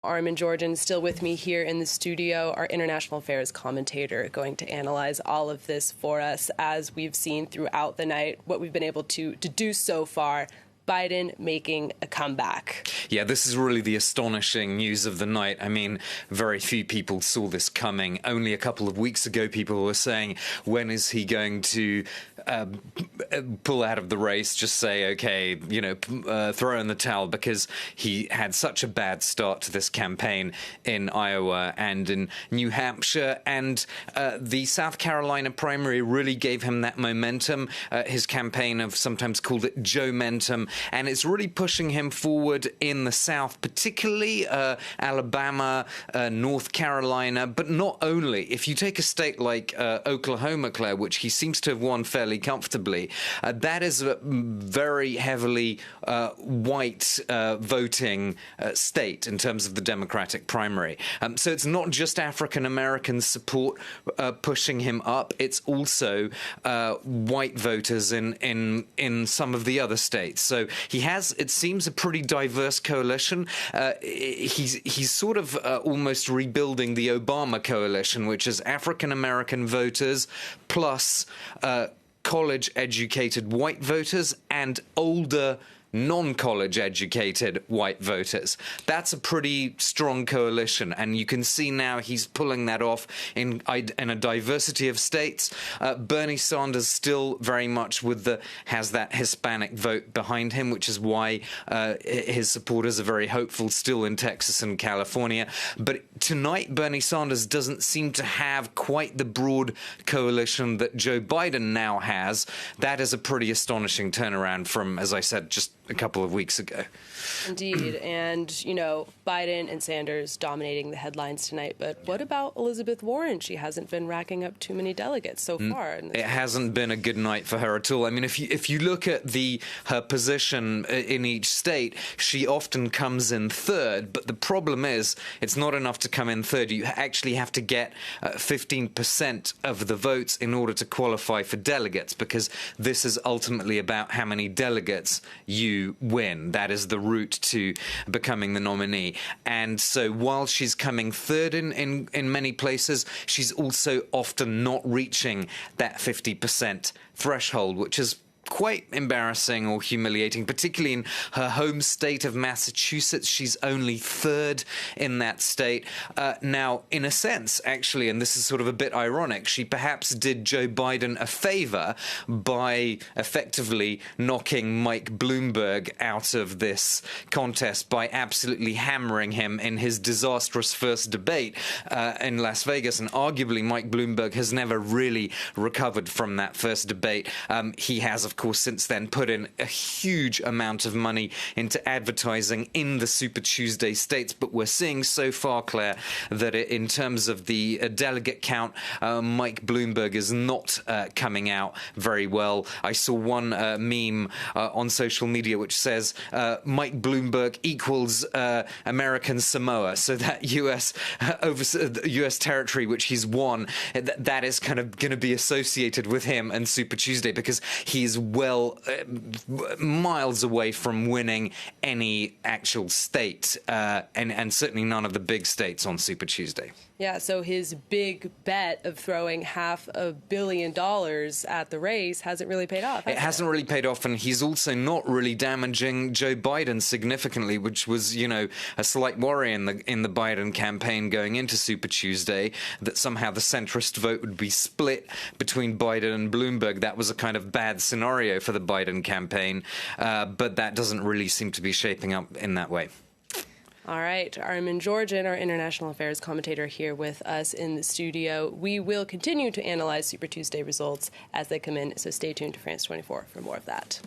Armen Georgian still with me here in the studio, our international affairs commentator, going to analyze all of this for us. As we've seen throughout the night, what we've been able to deduce so far, Biden making a comeback. Yeah, this is really the astonishing news of the night. I mean, very few people saw this coming. Only a couple of weeks ago, people were saying, when is he going to pull out of the race, just say, okay, throw in the towel, because he had such a bad start to this campaign in Iowa and in New Hampshire. And the South Carolina primary really gave him that momentum. His campaign have sometimes called it Joe-mentum. And it's really pushing him forward in the South, particularly Alabama, North Carolina, but not only. If you take a state like Oklahoma, Claire, which he seems to have won fairly comfortably, that is a very heavily white voting state in terms of the Democratic primary. So it's not just African-American support pushing him up, it's also white voters in some of the other states. So he has, it seems, a pretty diverse coalition. He's sort of almost rebuilding the Obama coalition, which is African-American voters plus college-educated white voters and older non-college educated white voters. That's a pretty strong coalition, and you can see now he's pulling that off in a diversity of states. Bernie Sanders still very much has that Hispanic vote behind him, which is why his supporters are very hopeful still in Texas and California. But tonight, Bernie Sanders doesn't seem to have quite the broad coalition that Joe Biden now has. That is a pretty astonishing turnaround from, as I said, just a couple of weeks ago. Indeed. And, Biden and Sanders dominating the headlines tonight. But what about Elizabeth Warren? She hasn't been racking up too many delegates so far. It hasn't been a good night for her at all. I mean, if you look at her position in each state, she often comes in third. But the problem is, it's not enough to come in third. You actually have to get 15% of the votes in order to qualify for delegates, because this is ultimately about how many delegates you win. That is the route to becoming the nominee. And so while she's coming third in many places, she's also often not reaching that 50% threshold, which is quite embarrassing or humiliating, particularly in her home state of Massachusetts. She's only third in that state. Now, in a sense, actually, and this is sort of a bit ironic, she perhaps did Joe Biden a favor by effectively knocking Mike Bloomberg out of this contest by absolutely hammering him in his disastrous first debate in Las Vegas. And arguably, Mike Bloomberg has never really recovered from that first debate. He has, of course, since then put in a huge amount of money into advertising in the Super Tuesday states. But we're seeing so far, Claire, that in terms of the delegate count, Mike Bloomberg is not coming out very well. I saw one meme on social media which says Mike Bloomberg equals American Samoa. So that U.S. U.S. territory which he's won, that is kind of going to be associated with him and Super Tuesday, because he's miles away from winning any actual state, and certainly none of the big states on Super Tuesday. Yeah, so his big bet of throwing $500 million at the race hasn't really paid off. It hasn't really paid off, and he's also not really damaging Joe Biden significantly, which was, a slight worry in the Biden campaign going into Super Tuesday, that somehow the centrist vote would be split between Biden and Bloomberg. That was a kind of bad scenario for the Biden campaign, but that doesn't really seem to be shaping up in that way. All right, Armen Georgian, our international affairs commentator, here with us in the studio. We will continue to analyze Super Tuesday results as they come in, so stay tuned to France 24 for more of that.